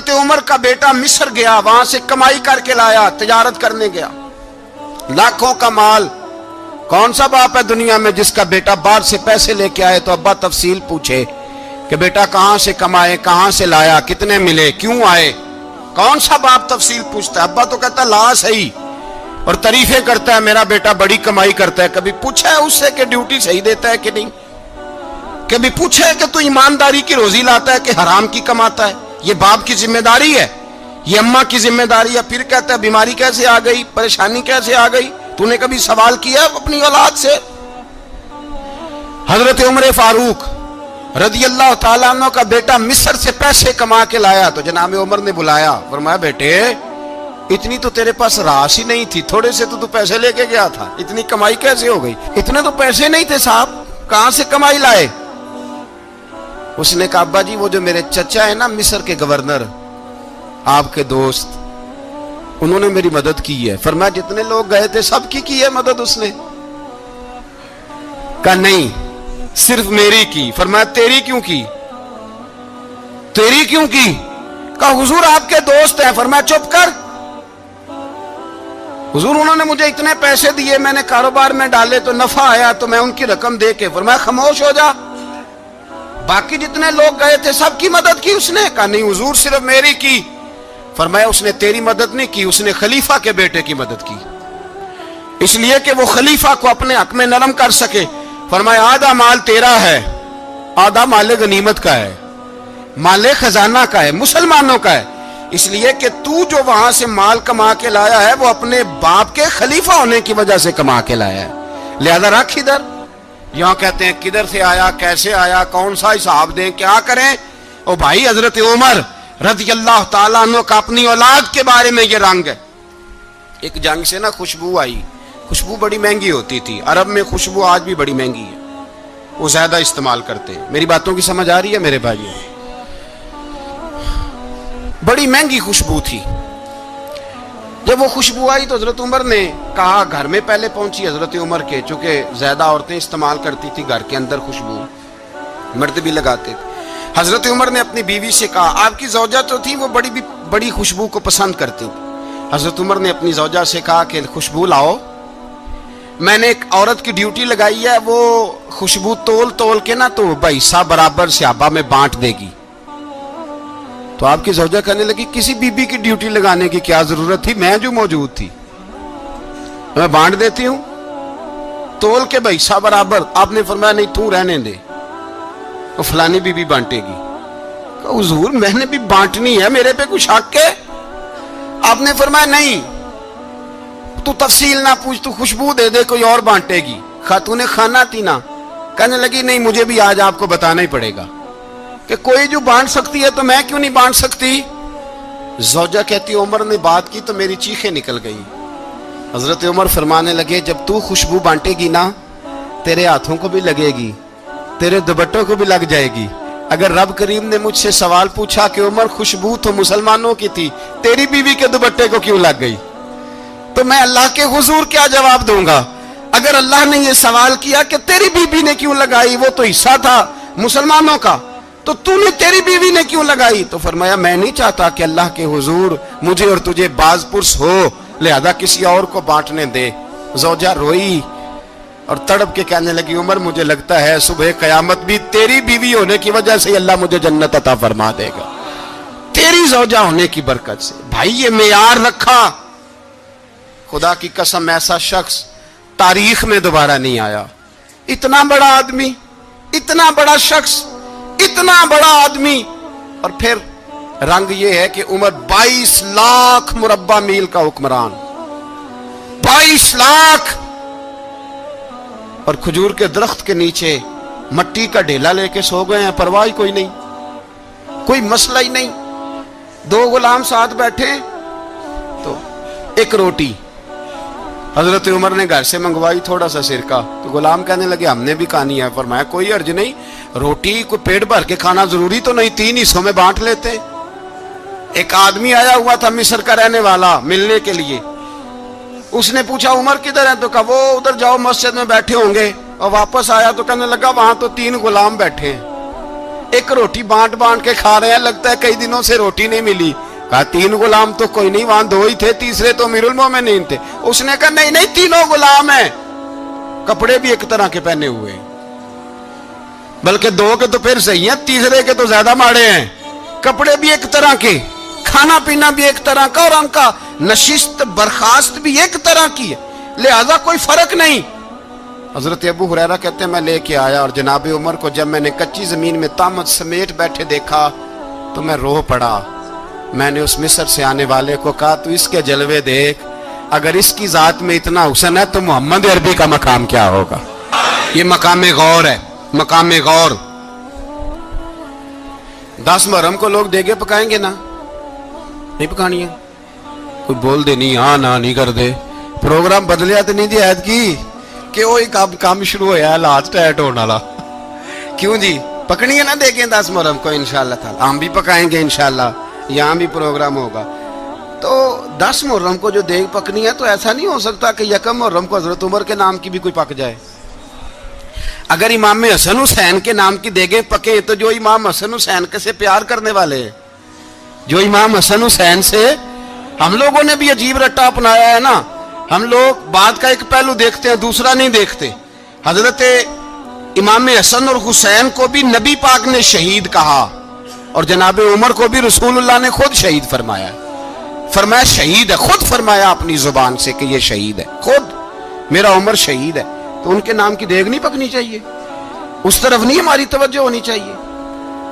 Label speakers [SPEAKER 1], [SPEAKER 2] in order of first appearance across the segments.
[SPEAKER 1] حضرت عمر کا بیٹا مصر گیا، وہاں سے کمائی کر کے لایا، تجارت کرنے گیا، لاکھوں کا مال۔ کون سا باپ ہے دنیا میں جس کا بیٹا باہر سے پیسے لے کے آئے تو ابا تفصیل پوچھے کہ بیٹا کہاں سے کمائے، کہاں سے لایا، کتنے ملے، کیوں آئے؟ کون سا باپ تفصیل پوچھتا ہے؟ ابا تو کہتا لا صحیح اور تعریفیں کرتا ہے، میرا بیٹا بڑی کمائی کرتا ہے۔ کبھی پوچھا ہے اس سے کہ ڈیوٹی صحیح دیتا ہے کہ نہیں؟ کبھی پوچھا ہے کہ تو ایمانداری کی روزی لاتا ہے کہ حرام کی کماتا ہے؟ یہ باپ کی ذمہ داری ہے، یہ اماں کی ذمہ داری ہے۔ پھر کہتا ہے بیماری کیسے آ گئی، پریشانی کیسے آ گئی؟ تو نے کبھی سوال کیا اپنی اولاد سے؟ حضرت عمر فاروق رضی اللہ تعالیٰ عنہ کا بیٹا مصر سے پیسے کما کے لایا تو جناب عمر نے بلایا، فرمایا بیٹے اتنی تو تیرے پاس راس ہی نہیں تھی، تھوڑے سے تو پیسے لے کے گیا تھا، اتنی کمائی کیسے ہو گئی؟ اتنے تو پیسے نہیں تھے صاحب، کہاں سے کمائی لائے؟ اس نے کہا ابا جی وہ جو میرے چچا ہے نا مصر کے گورنر، آپ کے دوست، انہوں نے میری مدد کی ہے۔ فرمایا جتنے لوگ گئے تھے سب کی ہے مدد اس نے؟ کہا نہیں صرف میری کی۔ فرمایا تیری کیوں کی؟ تیری کیوں کی؟ کہا حضور آپ کے دوست ہیں۔ فرمایا چپ کر، حضور انہوں نے مجھے اتنے پیسے دیے، میں نے کاروبار میں ڈالے تو نفع آیا تو میں ان کی رقم دے کے۔ فرمایا خاموش ہو جا، باقی جتنے لوگ گئے تھے سب کی مدد کی اس نے؟ کہا نہیں حضور صرف میری کی۔ فرمایا اس نے تیری مدد نہیں کی، اس نے خلیفہ کے بیٹے کی مدد کی، اس لیے کہ وہ خلیفہ کو اپنے حق میں نرم کر سکے۔ فرمایا آدھا مال تیرا ہے، آدھا مال غنیمت کا ہے، مال خزانہ کا ہے، مسلمانوں کا ہے، اس لیے کہ تو جو وہاں سے مال کما کے لایا ہے وہ اپنے باپ کے خلیفہ ہونے کی وجہ سے کما کے لایا ہے، لہذا رکھ ادھر۔ یہاں کہتے ہیں کدھر سے آیا، کیسے آیا، کون سا حساب دیں، کیا کریں؟ او بھائی حضرت عمر رضی اللہ تعالیٰ عنہ کا اپنی اولاد کے بارے میں یہ رنگ ہے۔ ایک جنگ سے نا خوشبو آئی، خوشبو بڑی مہنگی ہوتی تھی، عرب میں خوشبو آج بھی بڑی مہنگی ہے، وہ زیادہ استعمال کرتے ہیں۔ میری باتوں کی سمجھ آ رہی ہے میرے بھائیوں؟ بڑی مہنگی خوشبو تھی۔ جب وہ خوشبو آئی تو حضرت عمر نے کہا، گھر میں پہلے پہنچی حضرت عمر کے، چونکہ زیادہ عورتیں استعمال کرتی تھی گھر کے اندر خوشبو، مرد بھی لگاتے تھے۔ حضرت عمر نے اپنی بیوی سے کہا، آپ کی زوجہ تو تھی وہ بڑی خوشبو کو پسند کرتی تھی۔ حضرت عمر نے اپنی زوجہ سے کہا کہ خوشبو لاؤ، میں نے ایک عورت کی ڈیوٹی لگائی ہے، وہ خوشبو تول کے نا تو حصہ برابر صحابہ میں بانٹ دے گی۔ تو آپ کی زوجہ کہنے لگی کسی بی بی کی ڈیوٹی لگانے کی کیا ضرورت تھی، میں جو موجود تھی میں بانٹ دیتی ہوں تول کے حصہ برابر۔ آپ نے فرمایا نہیں تو رہنے دے، وہ فلانی بی بی بانٹے گی۔ کہا حضور میں نے بھی بانٹنی ہے، میرے پہ کچھ حق ہے؟ آپ نے فرمایا نہیں تو تفصیل نہ پوچھ، تو خوشبو دے دے، کوئی اور بانٹے گی۔ خاتون خانہ تھی نا، کہنے لگی نہیں مجھے بھی آج آپ کو بتانا ہی پڑے گا کہ کوئی جو بانٹ سکتی ہے تو میں کیوں نہیں بانٹ سکتی؟ زوجہ کہتی عمر نے بات کی تو میری چیخیں نکل گئی۔ حضرت عمر فرمانے لگے جب تو خوشبو بانٹے گی نا تیرے ہاتھوں کو بھی لگے گی، تیرے دوپٹوں کو بھی لگ جائے گی۔ اگر رب کریم نے مجھ سے سوال پوچھا کہ عمر خوشبو تو مسلمانوں کی تھی، تیری بیوی کے دوپٹے کو کیوں لگ گئی، تو میں اللہ کے حضور کیا جواب دوں گا؟ اگر اللہ نے یہ سوال کیا کہ تیری بیوی نے کیوں لگائی، وہ تو حصہ تھا مسلمانوں کا، تو نے تیری بیوی نے کیوں لگائی؟ تو فرمایا میں نہیں چاہتا کہ اللہ کے حضور مجھے اور تجھے باز پرس ہو، لہذا کسی اور کو بانٹنے دے۔ زوجہ روئی اور تڑپ کے کہنے لگی عمر مجھے لگتا ہے صبح قیامت بھی تیری بیوی ہونے کی وجہ سے اللہ مجھے جنت عطا فرما دے گا، تیری زوجہ ہونے کی برکت سے۔ بھائی یہ معیار رکھا، خدا کی قسم ایسا شخص تاریخ میں دوبارہ نہیں آیا۔ اتنا بڑا آدمی، اتنا بڑا شخص، اتنا بڑا آدمی، اور پھر رنگ یہ ہے کہ عمر 22 لاکھ مربع میل کا حکمران، 22 لاکھ، اور کھجور کے درخت کے نیچے مٹی کا ڈھیلا لے کے سو گئے ہیں، پرواہ کوئی نہیں، کوئی مسئلہ ہی نہیں۔ 2 غلام ساتھ بیٹھے تو ایک روٹی حضرت عمر نے گھر سے منگوائی، تھوڑا سا سرکہ، تو غلام کہنے لگے ہم نے بھی کھانی ہے۔ فرمایا کوئی حرج نہیں، روٹی کو پیٹ بھر کے کھانا ضروری تو نہیں، 3 حصوں میں بانٹ لیتے۔ ایک آدمی آیا ہوا تھا مصر کا رہنے والا ملنے کے لیے، اس نے پوچھا عمر کدھر ہے، تو کہا وہ ادھر جاؤ مسجد میں بیٹھے ہوں گے، اور واپس آیا تو کہنے لگا وہاں تو 3 غلام بیٹھے ہیں۔ ایک روٹی بانٹ بانٹ کے کھا رہے ہیں, لگتا ہے کئی دنوں سے روٹی نہیں ملی. کہا 3 غلام تو کوئی نہیں, وہاں 2 ہی تھے, تیسرے تو امیر المومنین تھے. اس نے کہا نہیں نہیں, 3 غلام ہیں, کپڑے بھی ایک طرح کے پہنے ہوئے, بلکہ 2 کے تو پھر صحیح ہیں, تیسرے کے تو زیادہ ماڑے ہیں. کپڑے بھی ایک طرح کے, کھانا پینا بھی ایک طرح کا, اور ان کا نشست برخاست بھی ایک طرح کی ہے, لہذا کوئی فرق نہیں. حضرت ابو ہریرہ کہتے ہیں میں لے کے آیا, اور جناب عمر کو جب میں نے کچی زمین میں تامت سمیٹ بیٹھے دیکھا تو میں رو پڑا. میں نے اس مصر سے آنے والے کو کہا تو اس کے جلوے دیکھ, اگر اس کی ذات میں اتنا حسن ہے تو محمد عربی کا مقام کیا ہوگا. یہ مقام غور ہے, مقام غور. 10 محرم کو لوگ دیگے پکائیں گے نا, نہیں پکانی ہے, کوئی بول دے نہیں, ہاں نہ نہیں کر دے, پروگرام بدلیا تو نہیں دی عید کی کہ وہی کام شروع ہویا ہے لاسٹ ٹائٹ ہونے والا. کیوں جی, پکنی ہے نا دیکھیں 10 محرم کو انشاءاللہ تعالی, ہم بھی پکائیں گے انشاءاللہ, یہاں بھی پروگرام ہوگا. تو 10 محرم کو جو دیگ پکنی ہے تو ایسا نہیں ہو سکتا کہ 1 محرم کو حضرت عمر کے نام کی بھی کوئی پک جائے. اگر امام حسن حسین کے نام کی دیگیں پکیں تو جو امام حسن حسین کے سے پیار کرنے والے ہیں, جو امام حسن حسین سے, ہم لوگوں نے بھی عجیب رٹا اپنایا ہے نا, ہم لوگ بات کا ایک پہلو دیکھتے ہیں دوسرا نہیں دیکھتے. حضرت امام حسن اور حسین کو بھی نبی پاک نے شہید کہا, اور جناب عمر کو بھی رسول اللہ نے خود شہید فرمایا. فرمایا شہید ہے, خود فرمایا اپنی زبان سے کہ یہ شہید ہے, خود میرا عمر شہید ہے. تو ان کے نام کی دیگ نہیں پکنی چاہیے, اس طرف نہیں ہماری توجہ ہونی چاہیے.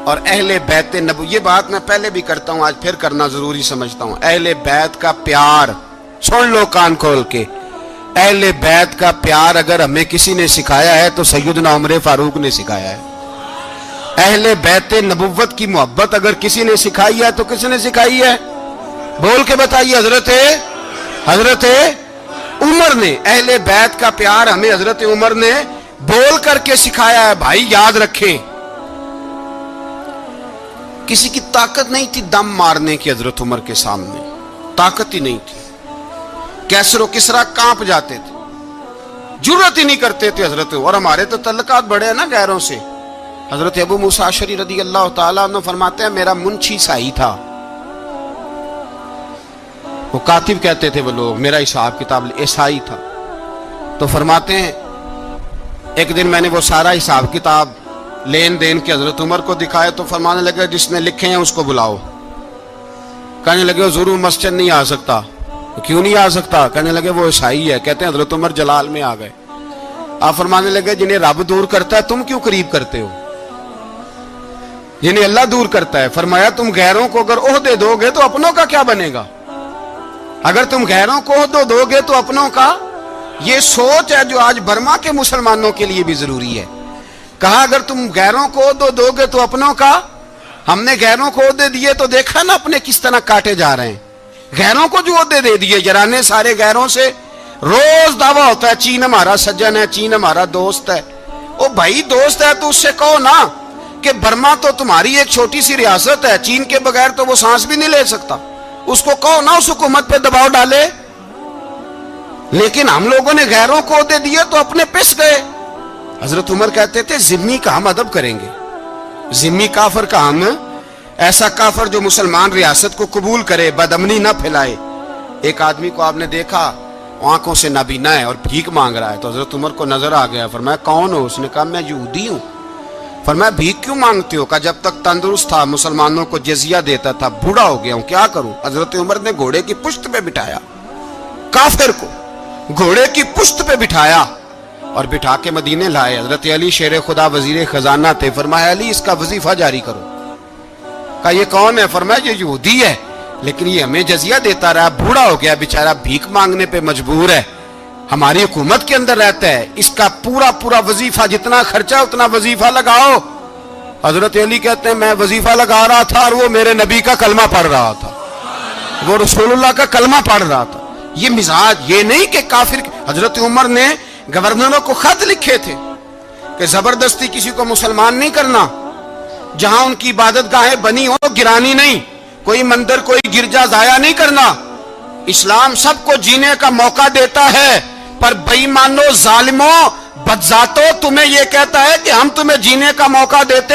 [SPEAKER 1] اور اہل بیت نبو, یہ بات میں پہلے بھی کرتا ہوں, آج پھر کرنا ضروری سمجھتا ہوں. اہل بیت کا پیار, سن لو کان کھول کے, اہل بیت کا پیار اگر ہمیں کسی نے سکھایا ہے تو سیدنا عمر فاروق نے سکھایا ہے. اہل بیت نبوت کی محبت اگر کسی نے سکھائی ہے تو کس نے سکھائی ہے, بول کے بتائیے. حضرت عمر نے. اہل بیت کا پیار ہمیں حضرت عمر نے بول کر کے سکھایا ہے. بھائی یاد رکھیں, کسی کی طاقت نہیں تھی دم مارنے کی حضرت عمر کے سامنے, طاقت ہی نہیں تھی. کیسر و کسرا کانپ جاتے تھے, جرت ہی نہیں کرتے تھے حضرت. اور ہمارے تو تعلقات بڑے ہیں نا غیروں سے. حضرت ابو موسیٰ اشعری رضی اللہ تعالیٰ عنہ فرماتے ہیں میرا منشی عیسائی تھا, وہ کاتب کہتے تھے وہ لوگ, میرا حساب کتاب عیسائی تھا. تو فرماتے ہیں ایک دن میں نے وہ سارا حساب کتاب لین دین کے حضرت عمر کو دکھائے تو فرمانے لگے جس نے لکھے ہیں اس کو بلاؤ. کہنے لگے وہ ضرور مسجد نہیں آ سکتا. کیوں نہیں آ سکتا؟ کہنے لگے وہ عیسائی ہے. کہتے ہیں حضرت عمر جلال میں آ گئے. آپ فرمانے لگے جنہیں رب دور کرتا ہے تم کیوں قریب کرتے ہو, جنہیں اللہ دور کرتا ہے. فرمایا تم غیروں کو اگر عہدے دو گے تو اپنوں کا کیا بنے گا, اگر تم غیروں کو عہدے دو گے تو اپنوں کا. یہ سوچ ہے جو آج برما کے مسلمانوں کے لیے بھی ضروری ہے. کہا اگر تم غیروں کو عہدے دو گے تو اپنوں کا. ہم نے غیروں کو عہدے دیے تو دیکھا نا اپنے کس طرح کاٹے جا رہے ہیں. غیروں کو جو عہدے دے دیے جرانے سارے غیروں سے, روز دعویٰ ہوتا ہے چین ہمارا سجن ہے, چین ہمارا دوست ہے. او بھائی دوست ہے تو اس سے کہو نا کہ برما تو تمہاری ایک چھوٹی سی ریاست ہے, چین کے بغیر تو وہ سانس بھی نہیں لے سکتا. اس کو کہو نا اس حکومت پہ دباؤ ڈالے. لیکن ہم لوگوں نے غیروں کو عہدے دیے تو اپنے پس گئے. حضرت عمر کہتے تھے ذمی کا ہم ادب کریں گے, ذمی کافر کا ہم, ایسا کافر جو مسلمان ریاست کو قبول کرے, بدامنی نہ پھیلائے. ایک آدمی کو آپ نے دیکھا آنکھوں سے نابینا ہے اور بھیک مانگ رہا ہے, تو حضرت عمر کو نظر آ گیا. فرمایا کون ہو؟ اس نے کہا میں یہودی ہوں. فرمایا بھیک کیوں مانگتے ہو؟ کہا جب تک تندرست تھا مسلمانوں کو جزیہ دیتا تھا, بوڑھا ہو گیا ہوں کیا کروں. حضرت عمر نے گھوڑے کی پشت پہ بٹھایا, کافر کو گھوڑے کی پشت پہ بٹھایا اور بٹھا کے مدینے لائے. حضرت علی شیر خدا وزیر خزانہ تھے. فرمایا علی اس کا وظیفہ جاری کرو. کہا یہ کون ہے؟ فرمایا یہ یہودی ہے لیکن یہ ہمیں جزیہ دیتا رہا, بوڑھا ہو گیا بیچارہ, بھیک مانگنے پہ مجبور ہے, ہماری حکومت کے اندر رہتا ہے, اس کا پورا وظیفہ جتنا خرچہ اتنا وظیفہ لگاؤ. حضرت علی کہتے ہیں میں وظیفہ لگا رہا تھا اور وہ میرے نبی کا کلمہ پڑھ رہا تھا, وہ رسول اللہ کا کلمہ پڑھ رہا تھا. یہ مزاج, یہ نہیں کہ کافر. حضرت عمر نے گورنروں کو خط لکھے تھے کہ زبردستی کسی کو مسلمان نہیں کرنا, جہاں ان کی عبادت گاہیں بنی ہو گرانی نہیں, کوئی مندر کوئی گرجا ضائع نہیں کرنا. اسلام سب کو جینے کا موقع دیتا ہے, پر بے ایمانوں ظالموں بدذاتوں تمہیں یہ کہتا ہے کہ ہم تمہیں جینے کا موقع دیتے,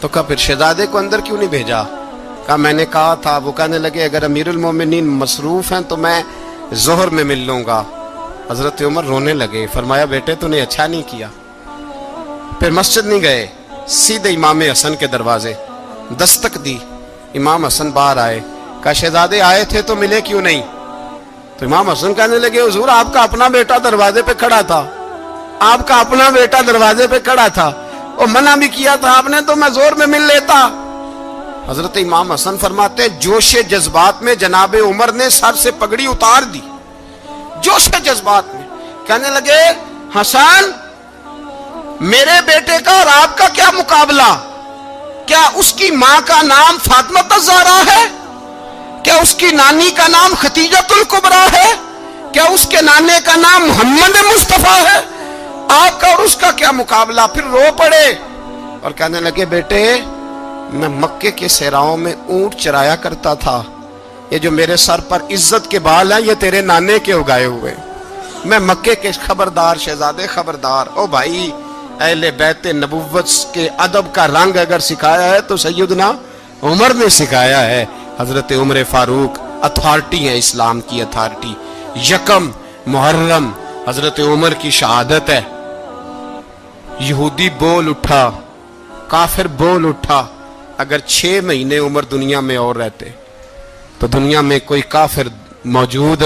[SPEAKER 1] تو کہا پھر شہزادے کو اندر کیوں نہیں بھیجا؟ کہا میں نے کہا تھا. وہ کہنے لگے اگر امیر المومنین مصروف ہیں تو میں ظہر میں مل لوں گا. حضرت عمر رونے لگے. فرمایا بیٹے تو نے اچھا نہیں کیا. پھر مسجد نہیں گئے, سیدھے امام حسن کے دروازے دستک دی. امام حسن باہر آئے. کہا شہزادے آئے تھے تو ملے کیوں نہیں؟ تو امام حسن کہنے لگے حضور آپ کا اپنا بیٹا دروازے پہ کھڑا تھا, آپ کا اپنا بیٹا دروازے پہ کھڑا تھا, اور منع بھی کیا تھا آپ نے تو میں زور میں مل لیتا. حضرت امام حسن فرماتے ہیں جوش جذبات میں جناب عمر نے سر سے پگڑی اتار دی. جوش جذبات میں کہنے لگے حسن میرے بیٹے کا اور آپ کا کیا مقابلہ؟ کیا اس کی ماں کا نام فاطمہ الزہرا ہے؟ کیا اس کی نانی کا نام خدیجۃ الکبریٰ ہے؟ کیا اس کے نانے کا نام محمد مصطفیٰ ہے؟ آپ کا اور اس کا کیا مقابلہ؟ پھر رو پڑے اور کہنے لگے بیٹے میں مکے کے صحراؤں میں اونٹ چرایا کرتا تھا, یہ جو میرے سر پر عزت کے بال ہیں یہ تیرے نانے کے اگائے ہوئے. میں مکے کے خبردار شہزادے خبردار. او بھائی اہل بیت نبوت کے ادب کا رنگ اگر سکھایا ہے تو سیدنا عمر نے سکھایا ہے. حضرت عمر فاروق اتھارٹی ہے, اسلام کی اتھارٹی. یکم محرم حضرت عمر کی شہادت ہے. یہودی بول اٹھا, کافر بول اٹھا. اگر 6 مہینے عمر دنیا میں اور رہتے تو دنیا میں کوئی کافر موجود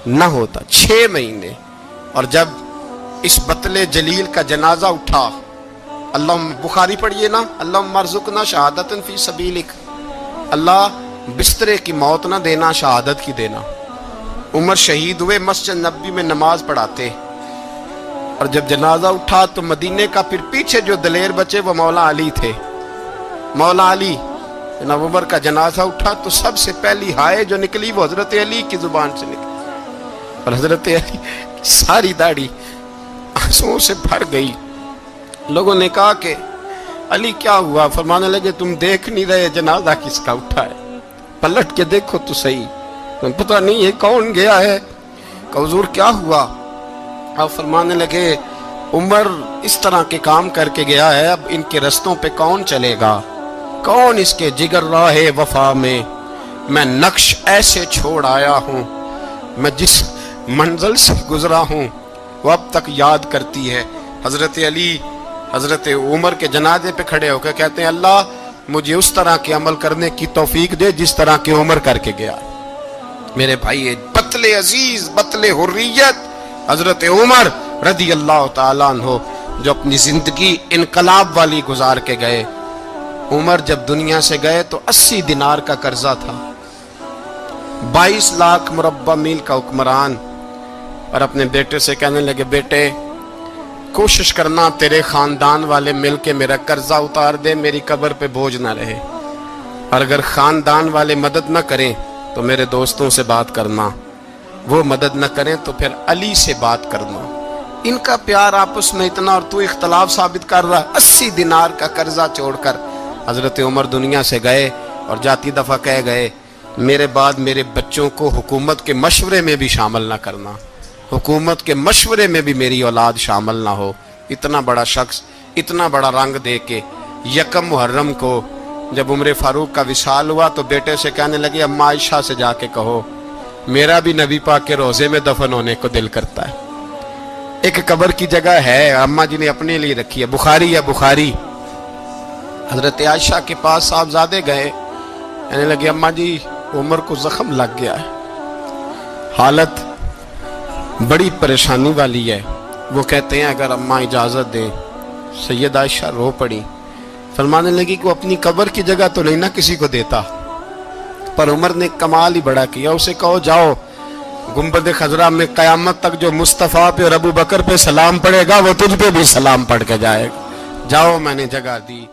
[SPEAKER 1] نہ ہوتا. 6 مہینے. اور جب اس بطل جلیل کا جنازہ اٹھا, اللہ بخاری پڑھیے نا, اللہم ارزقنا شہادت فی سبیلک, اللہ بسترے کی موت نہ دینا, شہادت کی دینا. عمر شہید ہوئے, مسجد نبوی میں نماز پڑھاتے, اور جب جنازہ اٹھا تو مدینے کا پھر پیچھے جو دلیر بچے وہ مولا علی تھے. مولا علی جناب عمر کا جنازہ اٹھا تو سب سے پہلی ہائے جو نکلی وہ حضرت علی کی زبان سے نکلی, اور حضرت علی ساری داڑھی آنسوؤں سے بھر گئی. لوگوں نے کہا کہ علی کیا ہوا؟ فرمانے لگے تم دیکھ نہیں رہے جنازہ کس کا اٹھا ہے, پلٹ کے دیکھو تو صحیح, تم پتہ نہیں یہ کون گیا ہے. کہ حضور کیا ہوا؟ آپ فرمانے لگے عمر اس طرح کے کام کر کے گیا ہے, اب ان کے رستوں پہ کون چلے گا؟ کون اس کے جگر راہ وفا میں؟ میں نقش ایسے چھوڑ آیا ہوں, میں جس منزل سے گزرا ہوں وہ اب تک یاد کرتی ہے. حضرت علی حضرت عمر کے جنازے پہ کھڑے ہو کے کہتے ہیں اللہ مجھے اس طرح کے عمل کرنے کی توفیق دے جس طرح کے عمر کر کے گیا. میرے بھائی بطل عزیز, بطل حریت حضرت عمر رضی اللہ تعالیٰ عنہ جو اپنی زندگی انقلاب والی گزار کے گئے. عمر جب دنیا سے گئے تو 80 دینار کا قرضہ تھا, 22 لاکھ مربع میل کا حکمران. اور اپنے بیٹے سے کہنے لگے بیٹے کوشش کرنا تیرے خاندان والے مل کے میرا قرضہ اتار دے, میری قبر پہ بوجھ نہ رہے, اور اگر خاندان والے مدد نہ کریں تو میرے دوستوں سے بات کرنا, وہ مدد نہ کریں تو پھر علی سے بات کرنا. ان کا پیار آپس میں اتنا, اور تو اختلاف ثابت کر رہا. 80 دینار کا قرضہ چھوڑ کر حضرت عمر دنیا سے گئے, اور جاتی دفعہ کہہ گئے میرے بعد میرے بچوں کو حکومت کے مشورے میں بھی شامل نہ کرنا, حکومت کے مشورے میں بھی میری اولاد شامل نہ ہو. اتنا بڑا شخص اتنا بڑا رنگ دے کے یکم محرم کو جب عمر فاروق کا وصال ہوا تو بیٹے سے کہنے لگے اماں عائشہ سے جا کے کہو میرا بھی نبی پاک کے روزے میں دفن ہونے کو دل کرتا ہے. ایک قبر کی جگہ ہے اماں جی نے اپنے لیے رکھی ہے, بخاری ہے بخاری. حضرت عائشہ کے پاس صاحبزادے گئے, کہنے لگے اماں جی عمر کو زخم لگ گیا ہے, حالت بڑی پریشانی والی ہے. وہ کہتے ہیں اگر اماں اجازت دیں. سید عائشہ رو پڑی, فرمانے لگی کہ وہ اپنی قبر کی جگہ تو نہیں نہ کسی کو دیتا, پر عمر نے کمال ہی بڑا کیا. اسے کہو جاؤ گنبد خضرا میں قیامت تک جو مصطفیٰ پہ اور ابو بکر پہ سلام پڑے گا وہ تجھ پہ بھی سلام پڑھ کے جائے گا, جاؤ میں نے جگہ دی.